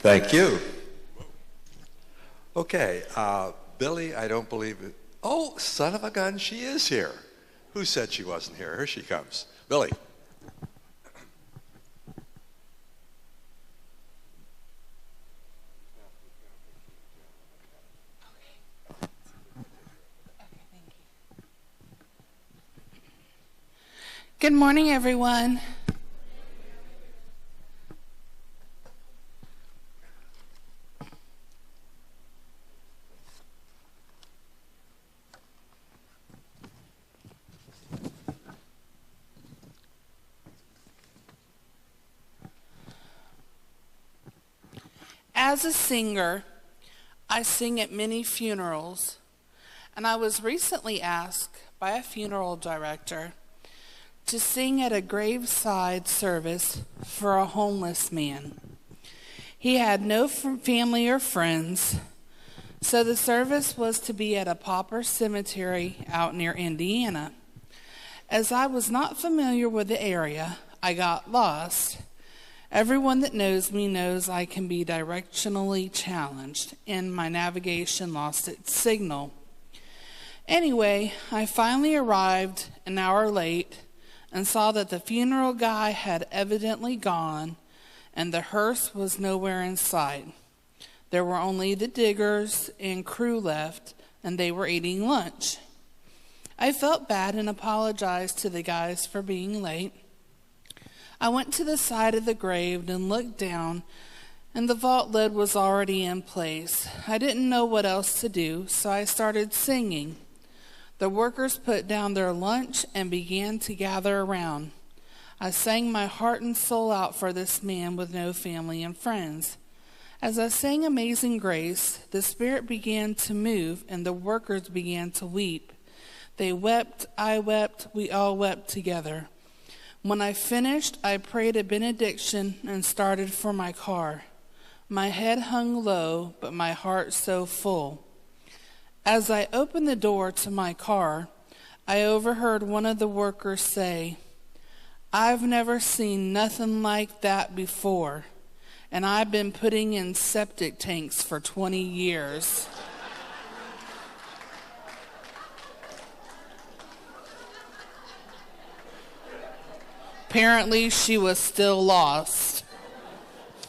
Thank you. Okay, Billy, I don't believe it. Oh, son of a gun, she is here. Who said she wasn't here? Here she comes. Billy. Good morning, everyone. As a singer, I sing at many funerals, and I was recently asked by a funeral director to sing at a graveside service for a homeless man. He had no family or friends, so the service was to be at a pauper cemetery out near Indiana. As I was not familiar with the area, I got lost. Everyone that knows me knows I can be directionally challenged, and my navigation lost its signal. Anyway, I finally arrived an hour late and saw that the funeral guy had evidently gone and the hearse was nowhere in sight. There were only the diggers and crew left, and they were eating lunch. I felt bad and apologized to the guys for being late. I went to the side of the grave and looked down, and the vault lid was already in place. I didn't know what else to do, so I started singing. The workers put down their lunch and began to gather around. I sang my heart and soul out for this man with no family and friends. As I sang Amazing Grace, the Spirit began to move, and the workers began to weep. They wept, I wept, we all wept together. When I finished, I prayed a benediction and started for my car. My head hung low, but my heart so full. As I opened the door to my car, I overheard one of the workers say, "I've never seen nothing like that before, and I've been putting in septic tanks for 20 years. Apparently, she was still lost.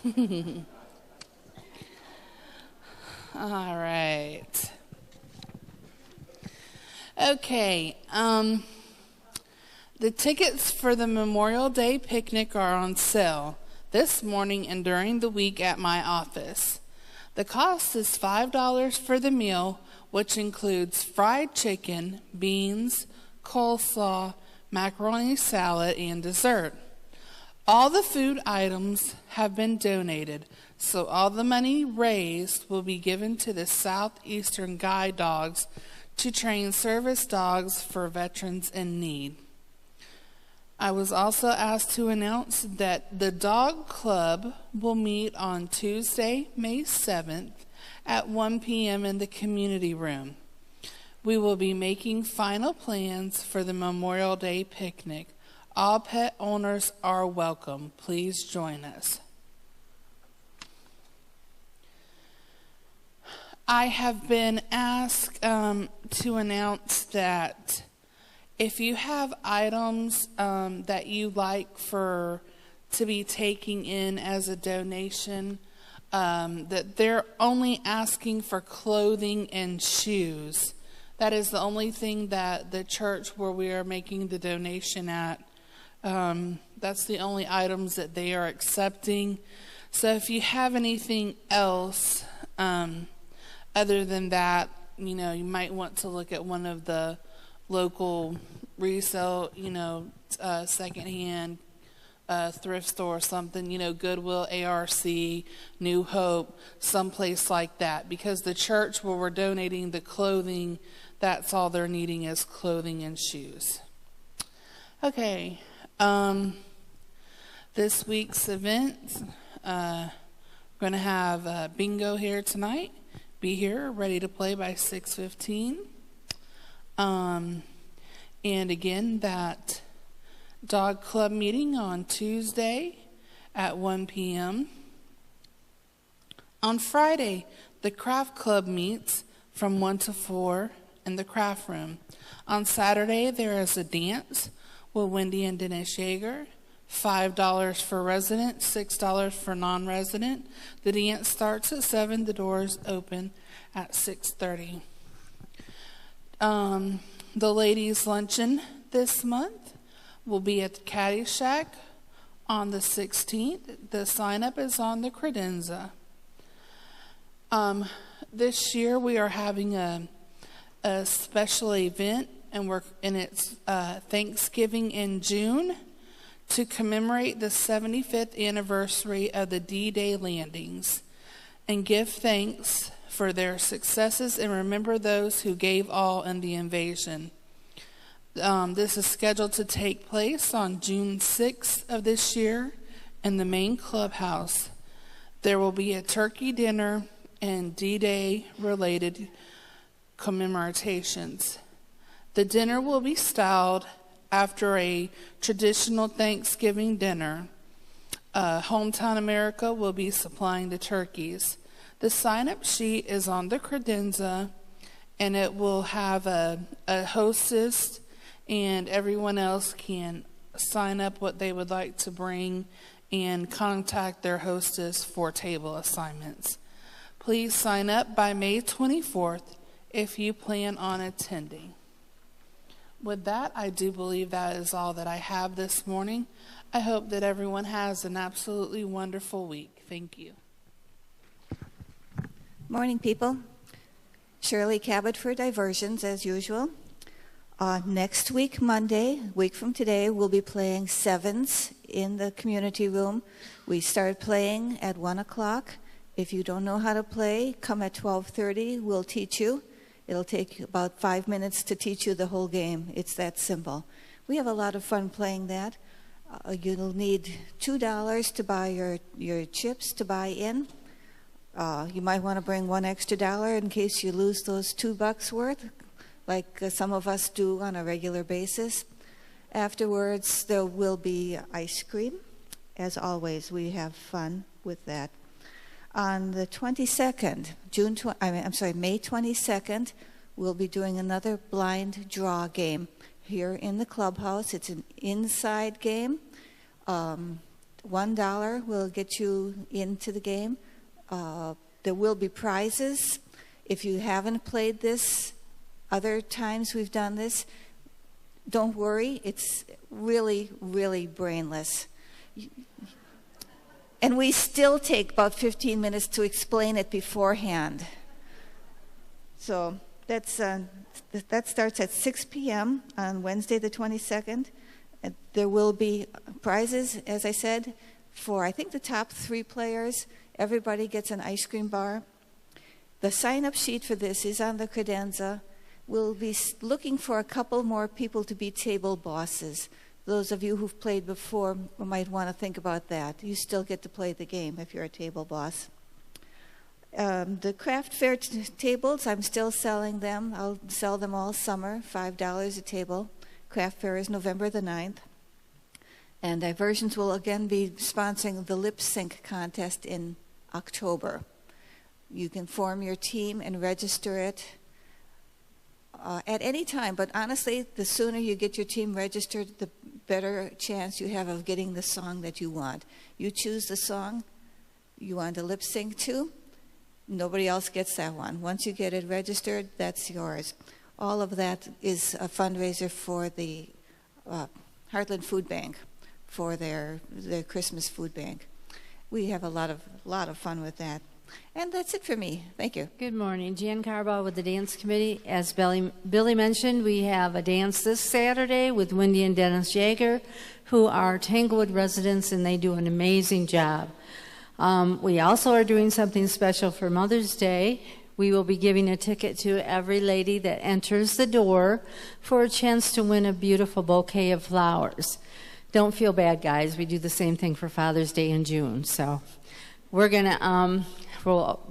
All right. Okay. The tickets for the Memorial Day picnic are on sale this morning and during the week at my office. The cost is $5 for the meal, which includes fried chicken, beans, coleslaw, macaroni salad, and dessert. All the food items have been donated, so all the money raised will be given to the Southeastern Guide Dogs to train service dogs for veterans in need. I was also asked to announce that the Dog Club will meet on Tuesday, May 7th at 1 p.m. in the community room. We will be making final plans for the Memorial Day picnic. All pet owners are welcome. Please join us. I have been asked to announce that if you have items that you like to be taking in as a donation, that they're only asking for clothing and shoes. That is the only thing that the church where we are making the donation at, that's the only items that they are accepting. So if you have anything else other than that, you might want to look at one of the local resale, secondhand thrift store or something, Goodwill, ARC, New Hope, someplace like that. Because the church where we're donating the clothing, that's all they're needing is clothing and shoes. Okay, this week's event, we're going to have bingo here tonight. Be here, ready to play by 6:15. And again, that Dog Club meeting on Tuesday at 1 p.m. On Friday, the craft club meets from 1 to 4 in the craft room. On Saturday, there is a dance with Wendy and Dennis Yeager. $5 for resident, $6 for non-resident. The dance starts at 7. The doors open at 6:30. The ladies' luncheon this month will be at the Caddy Shack on the 16th. The sign-up is on the credenza. This year we are having a special event, and it's Thanksgiving in June to commemorate the 75th anniversary of the D-Day landings and give thanks for their successes and remember those who gave all in the invasion. This is scheduled to take place on June 6th of this year in the main clubhouse. There will be a turkey dinner and D-Day related commemorations. The dinner will be styled after a traditional Thanksgiving dinner. Hometown America will be supplying the turkeys. The sign-up sheet is on the credenza, and it will have a hostess, and everyone else can sign up what they would like to bring and contact their hostess for table assignments. Please sign up by May 24th if you plan on attending. With that, I do believe that is all that I have this morning. I hope that everyone has an absolutely wonderful week. Thank you. Morning, people. Shirley Cabot for Diversions, as usual. Next week, Monday, week from today, we'll be playing sevens in the community room. We start playing at 1 o'clock. If you don't know how to play, come at 12:30. We'll teach you. It'll take about 5 minutes to teach you the whole game. It's that simple. We have a lot of fun playing that. You'll need $2 to buy your chips to buy in. You might want to bring $1 extra in case you lose those $2 worth, like some of us do on a regular basis. Afterwards, there will be ice cream. As always, we have fun with that. On the 22nd, May 22nd, we'll be doing another blind draw game here in the clubhouse. It's an inside game. $1 will get you into the game. There will be prizes. If you haven't played this other times we've done this, don't worry. It's really, really brainless. And we still take about 15 minutes to explain it beforehand. So that starts at 6 p.m. on Wednesday the 22nd. There will be prizes, as I said, for I think the top 3 players. Everybody gets an ice cream bar. The sign-up sheet for this is on the credenza. We'll be looking for a couple more people to be table bosses. Those of you who've played before might want to think about that. You still get to play the game if you're a table boss. The craft fair tables, I'm still selling them. I'll sell them all summer, $5 a table. Craft fair is November the 9th. And Diversions will again be sponsoring the lip sync contest in October. You can form your team and register it at any time, but honestly, the sooner you get your team registered, the better chance you have of getting the song that you want. You choose the song you want to lip sync to. Nobody else gets that one. Once you get it registered, that's yours. All of that is a fundraiser for the Heartland Food Bank, for their Christmas food bank. We have a lot of fun with that. And that's it for me. Thank you. Good morning. Jan Carbaugh with the Dance Committee. As Billy mentioned, we have a dance this Saturday with Wendy and Dennis Yeager, who are Tanglewood residents, and they do an amazing job. We also are doing something special for Mother's Day. We will be giving a ticket to every lady that enters the door for a chance to win a beautiful bouquet of flowers. Don't feel bad, guys. We do the same thing for Father's Day in June. So we're going to...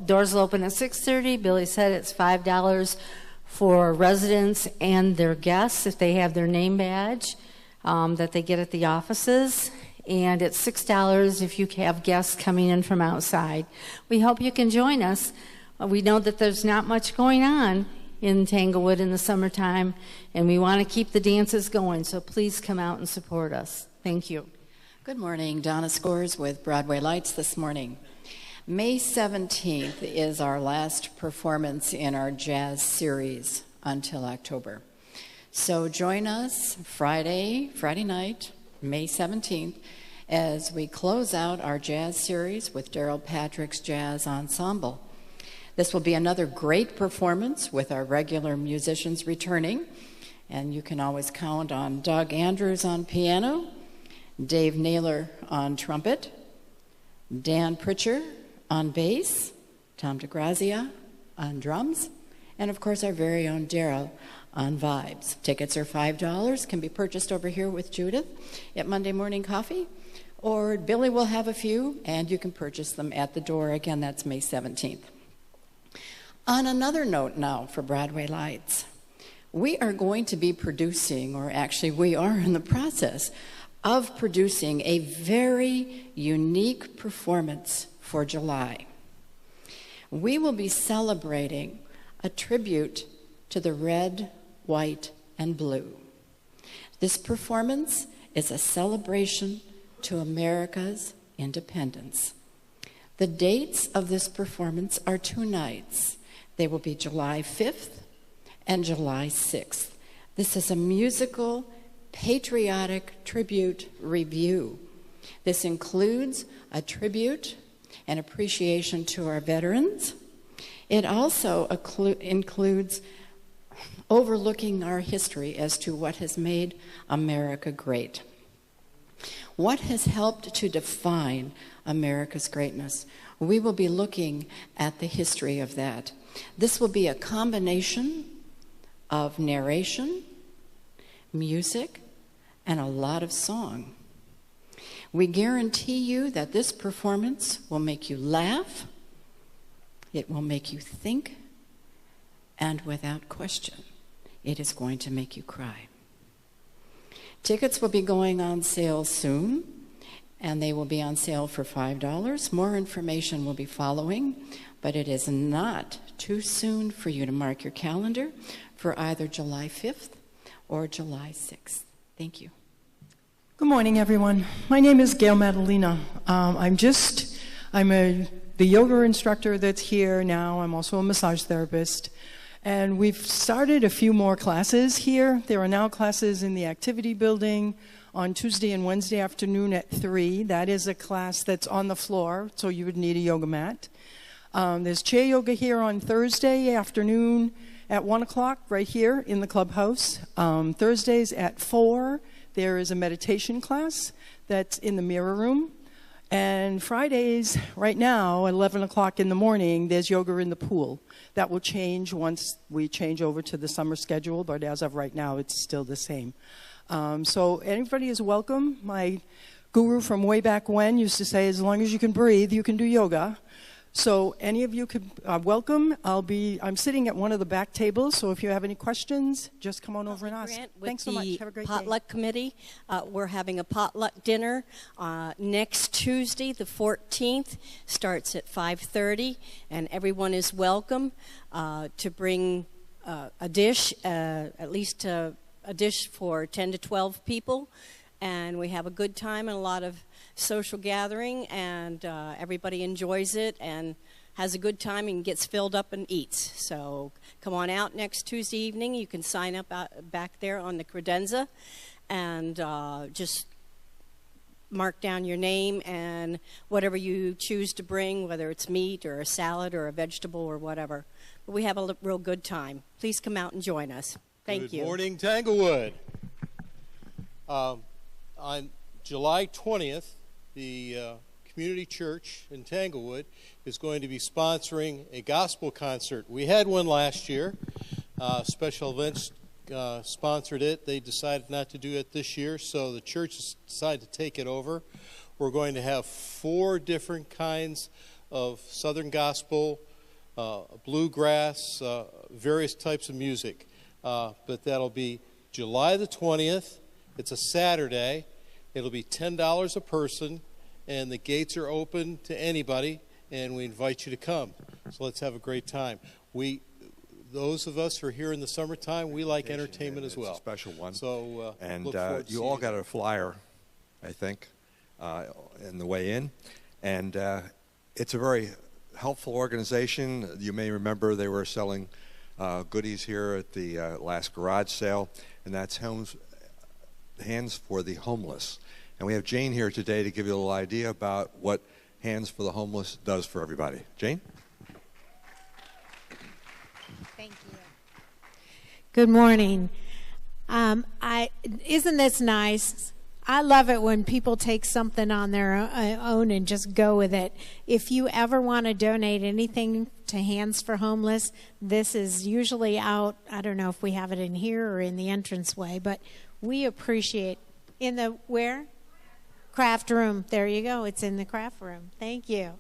doors will open at 6:30. Billy said it's $5 for residents and their guests if they have their name badge that they get at the offices. and it's $6 if you have guests coming in from outside. We hope you can join us. We know that there's not much going on in Tanglewood in the summertime, and we want to keep the dances going, so please come out and support us. Thank you. Good morning. Donna Scores with Broadway Lights this morning. May 17th is our last performance in our jazz series until October. So join us Friday night, May 17th, as we close out our jazz series with Daryl Patrick's Jazz Ensemble. This will be another great performance with our regular musicians returning, and you can always count on Doug Andrews on piano, Dave Naylor on trumpet, Dan Pritchard on bass, Tom DeGrazia on drums, and of course our very own Daryl on vibes. Tickets are $5, can be purchased over here with Judith at Monday Morning Coffee, or Billy will have a few, and you can purchase them at the door. Again, that's May 17th. On another note now for Broadway Lights, we are going to be producing, or actually we are in the process of producing a very unique performance for July. We will be celebrating a tribute to the red, white, and blue. This performance is a celebration to America's independence. The dates of this performance are 2 nights. They will be July 5th and July 6th. This is a musical, patriotic tribute review. This includes a tribute and appreciation to our veterans. It also includes overlooking our history as to what has made America great. What has helped to define America's greatness? We will be looking at the history of that. This will be a combination of narration, music, and a lot of song. We guarantee you that this performance will make you laugh, it will make you think, and without question, it is going to make you cry. Tickets will be going on sale soon, and they will be on sale for $5. More information will be following, but it is not too soon for you to mark your calendar for either July 5th or July 6th. Thank you. Good morning, everyone. My name is Gail Madalena. I'm the yoga instructor that's here now. I'm also a massage therapist. And we've started a few more classes here. There are now classes in the activity building on Tuesday and Wednesday afternoon at 3. That is a class that's on the floor, so you would need a yoga mat. There's chair yoga here on Thursday afternoon at 1 o'clock right here in the clubhouse. Thursdays at 4. There is a meditation class that's in the mirror room. And Fridays, right now, at 11 o'clock in the morning, there's yoga in the pool. That will change once we change over to the summer schedule, but as of right now, it's still the same. So anybody is welcome. My guru from way back when used to say, as long as you can breathe, you can do yoga. So any of you could welcome. I'm sitting at one of the back tables, so if you have any questions, just come on over and ask. Thanks so much. Have a great day. Potluck committee. We're having a potluck dinner next Tuesday, the 14th. Starts at 5:30, and everyone is welcome to bring a dish, at least a dish for 10 to 12 people, and we have a good time and a lot of social gathering, and everybody enjoys it and has a good time and gets filled up and eats. So come on out next Tuesday evening. You can sign up back there on the credenza and just mark down your name and whatever you choose to bring, whether it's meat or a salad or a vegetable or whatever. But we have a real good time. Please come out and join us. Thank you. Good morning, Tanglewood. On July 20th, the Community Church in Tanglewood is going to be sponsoring a gospel concert. We had one last year. Special Events sponsored it. They decided not to do it this year, so the church decided to take it over. We're going to have 4 different kinds of Southern gospel, bluegrass, various types of music. But that'll be July the 20th. It's a Saturday. It'll be $10 a person, and the gates are open to anybody, and we invite you to come. So let's have a great time. Those of us who are here in the summertime, we like entertainment as well. It's a special one. So And look forward to you seeing all got a flyer, I think, in the way in. And it's a very helpful organization. You may remember they were selling goodies here at the last garage sale, and that's Hands for the Homeless. And we have Jane here today to give you a little idea about what Hands for the Homeless does for everybody. Jane? Thank you. Good morning. Isn't this nice? I love it when people take something on their own and just go with it. If you ever want to donate anything to Hands for Homeless, this is usually out. I don't know if we have it in here or in the entranceway, but we appreciate in the where? Craft room. There you go. It's in the craft room. Thank you.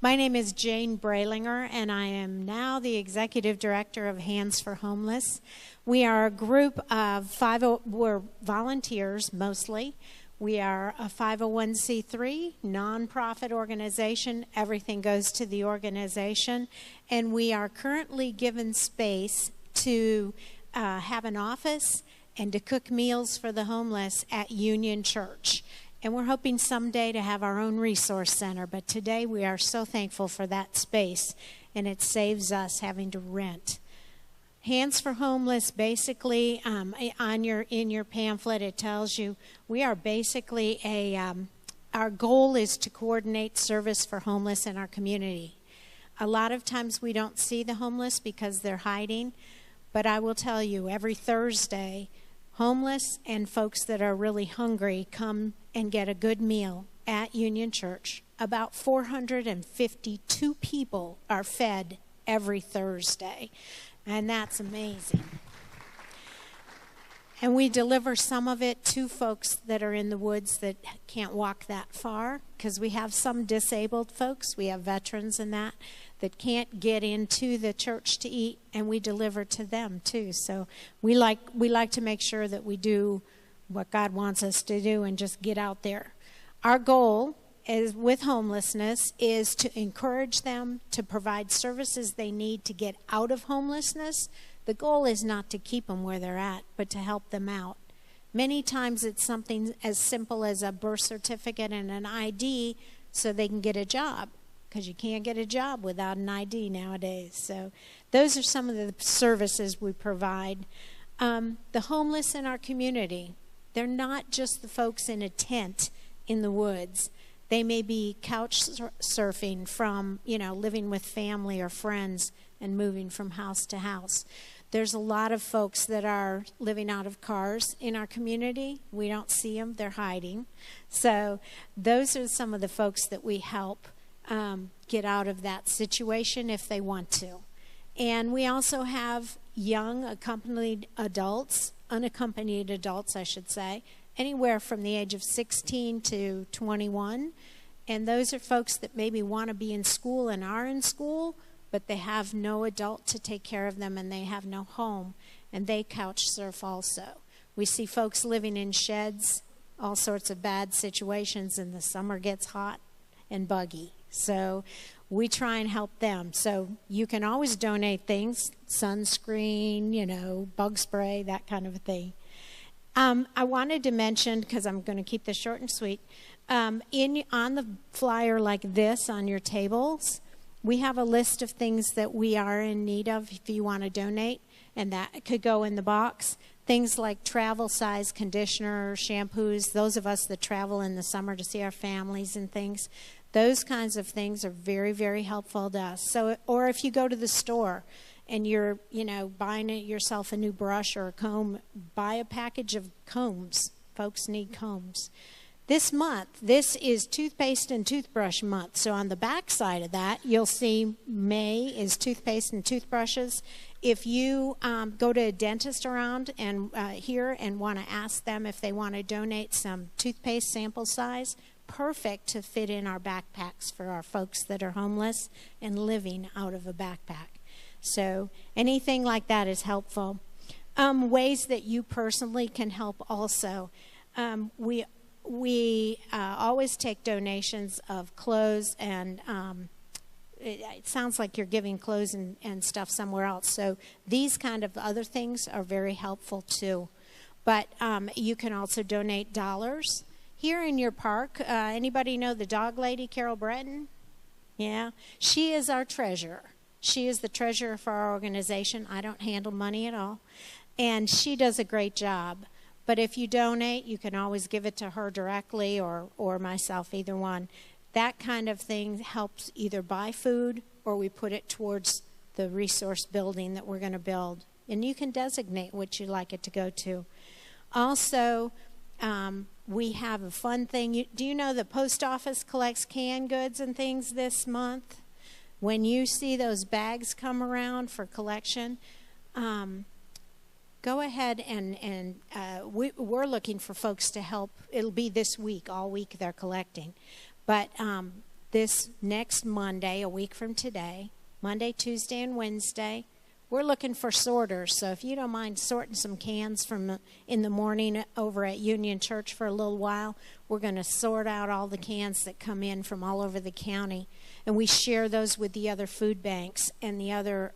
My name is Jane Bralinger, and I am now the Executive Director of Hands for Homeless. We are a group of we're volunteers mostly. We are a 501c3 nonprofit organization. Everything goes to the organization. And we are currently given space to have an office and to cook meals for the homeless at Union Church. And we're hoping someday to have our own resource center, but today we are so thankful for that space, and it saves us having to rent. Hands for Homeless, basically, in your pamphlet, it tells you we are basically our goal is to coordinate service for homeless in our community. A lot of times we don't see the homeless because they're hiding, but I will tell you, every Thursday, homeless and folks that are really hungry come and get a good meal at Union Church. About 452 people are fed every Thursday, and that's amazing. And we deliver some of it to folks that are in the woods that can't walk that far, because we have some disabled folks, we have veterans and that can't get into the church to eat, and we deliver to them too. So we like to make sure that we do what God wants us to do and just get out there. Our goal is with homelessness is to encourage them to provide services they need to get out of homelessness. The goal is not to keep them where they're at, but to help them out. Many times it's something as simple as a birth certificate and an ID so they can get a job, because you can't get a job without an ID nowadays. So those are some of the services we provide. The homeless in our community, they're not just the folks in a tent in the woods. They may be couch surfing from, living with family or friends and moving from house to house. There's a lot of folks that are living out of cars in our community. We don't see them. They're hiding. So those are some of the folks that we help get out of that situation if they want to. And we also have young unaccompanied adults, I should say, anywhere from the age of 16 to 21. And those are folks that maybe want to be in school and are in school, but they have no adult to take care of them and they have no home, and they couch surf also. We see folks living in sheds, all sorts of bad situations, and the summer gets hot and buggy. So we try and help them. So you can always donate things, sunscreen, bug spray, that kind of a thing. I wanted to mention, because I'm going to keep this short and sweet, on the flyer like this on your tables, we have a list of things that we are in need of if you want to donate, and that could go in the box. Things like travel size conditioner, shampoos, those of us that travel in the summer to see our families and things, those kinds of things are very, very helpful to us. So, or if you go to the store and you're, buying yourself a new brush or a comb, buy a package of combs. Folks need combs. This month, this is toothpaste and toothbrush month. So on the back side of that, you'll see May is toothpaste and toothbrushes. If you go to a dentist around and here and want to ask them if they want to donate some toothpaste sample size, perfect to fit in our backpacks for our folks that are homeless and living out of a backpack. So anything like that is helpful. Ways that you personally can help also. we always take donations of clothes, and it sounds like you're giving clothes and stuff somewhere else. So these kind of other things are very helpful too. But you can also donate dollars. Here in your park, anybody know the dog lady, Carol Breton? Yeah, she is our treasurer. She is the treasurer for our organization. I don't handle money at all. And she does a great job. But if you donate, you can always give it to her directly or myself, either one. That kind of thing helps either buy food or we put it towards the resource building that we're going to build. And you can designate what you'd like it to go to. Also, we have a fun thing. Do you know the post office collects canned goods and things this month? When you see those bags come around for collection, go ahead and we're looking for folks to help. It'll be this week, all week they're collecting. But this next Monday, a week from today, Monday, Tuesday, and Wednesday, we're looking for sorters. So if you don't mind sorting some cans from in the morning over at Union Church for a little while, we're going to sort out all the cans that come in from all over the county. And we share those with the other food banks and the other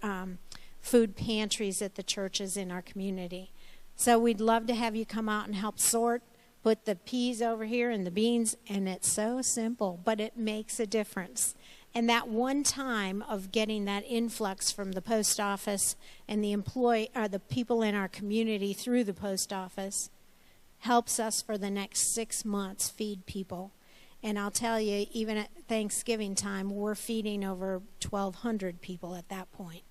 food pantries at the churches in our community. So we'd love to have you come out and help sort. Put the peas over here and the beans, and it's so simple, but it makes a difference. And that one time of getting that influx from the post office and the people in our community through the post office helps us for the next 6 months feed people. And I'll tell you, even at Thanksgiving time, we're feeding over 1,200 people at that point.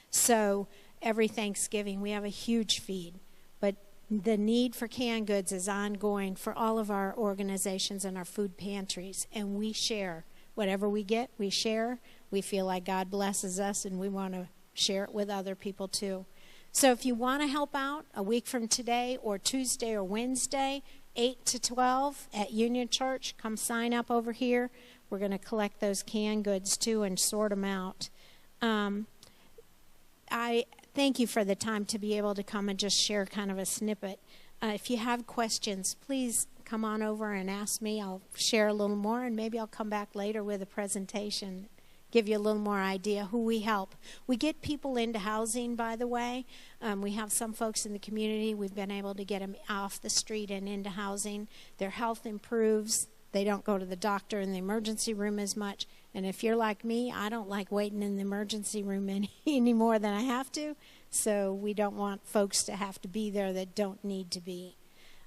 So every Thanksgiving we have a huge feed. But the need for canned goods is ongoing for all of our organizations and our food pantries, and we share. Whatever we get, we share. We feel like God blesses us, and we want to share it with other people too. So if you want to help out a week from today or Tuesday or Wednesday, 8 to 12 at Union Church, come sign up over here. We're going to collect those canned goods too and sort them out. I thank you for the time to be able to come and just share kind of a snippet. If you have questions, please come on over and ask me. I'll share a little more, and maybe I'll come back later with a presentation, give you a little more idea who we help. We get people into housing, by the way. We have some folks in the community. We've been able to get them off the street and into housing. Their health improves. They don't go to the doctor in the emergency room as much. And if you're like me, I don't like waiting in the emergency room any more than I have to. So we don't want folks to have to be there that don't need to be.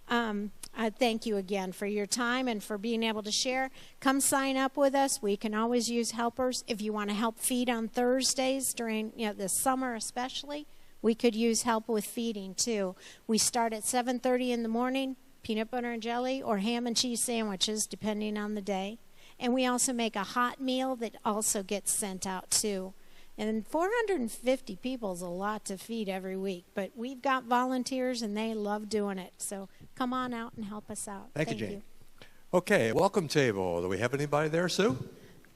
I thank you again for your time and for being able to share. Come sign up with us. We can always use helpers. If you want to help feed on Thursdays during the summer especially, we could use help with feeding too. We start at 7:30 in the morning, peanut butter and jelly or ham and cheese sandwiches depending on the day. And we also make a hot meal that also gets sent out too. And 450 people is a lot to feed every week. But we've got volunteers, and they love doing it. So come on out and help us out. Thank you, Jane. Okay, welcome table. Do we have anybody there, Sue?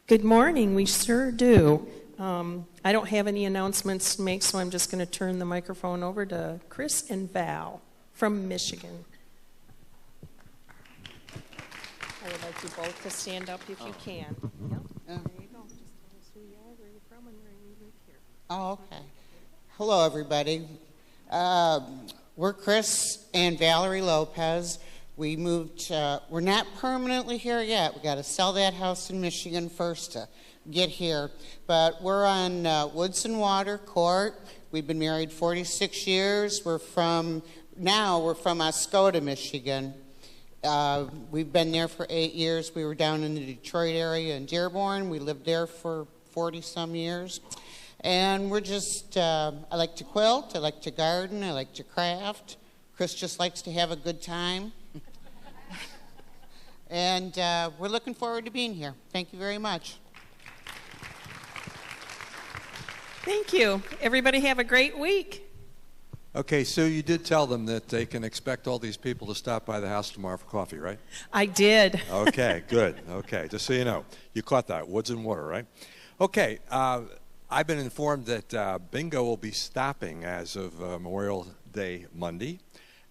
Good morning. We sure do. I don't have any announcements to make, so I'm just going to turn the microphone over to Chris and Val from Michigan. I would like you both to stand up if you can. Yep. There you go. Just tell us who you are, where you're from, and where you live here. Oh, okay. Hello, everybody. We're Chris and Valerie Lopez. We moved, we're not permanently here yet. We got to sell that house in Michigan first to get here. But we're on Woodson Water Court. We've been married 46 years. We're from Oscoda, Michigan. We've been there for 8 years. We were down in the Detroit area in Dearborn. We lived there for 40-some years. And we're just, I like to quilt, I like to garden, I like to craft. Chris just likes to have a good time. And we're looking forward to being here. Thank you very much. Thank you. Everybody have a great week. Okay, Sue, you did tell them that they can expect all these people to stop by the house tomorrow for coffee, right? I did. Okay, good. Okay, just so you know. You caught that. Woods and Water, right? Okay, I've been informed that bingo will be stopping as of Memorial Day Monday.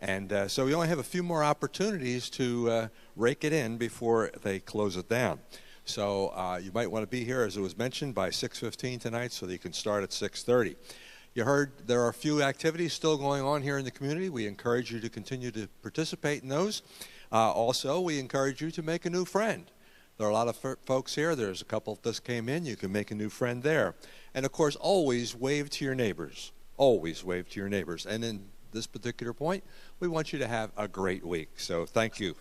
And so we only have a few more opportunities to rake it in before they close it down. So you might want to be here, as it was mentioned, by 6:15 tonight so that you can start at 6:30. You heard there are a few activities still going on here in the community. We encourage you to continue to participate in those. Also, we encourage you to make a new friend. There are a lot of folks here. There's a couple that just came in. You can make a new friend there. And, of course, always wave to your neighbors. Always wave to your neighbors. And in this particular point, we want you to have a great week. So thank you.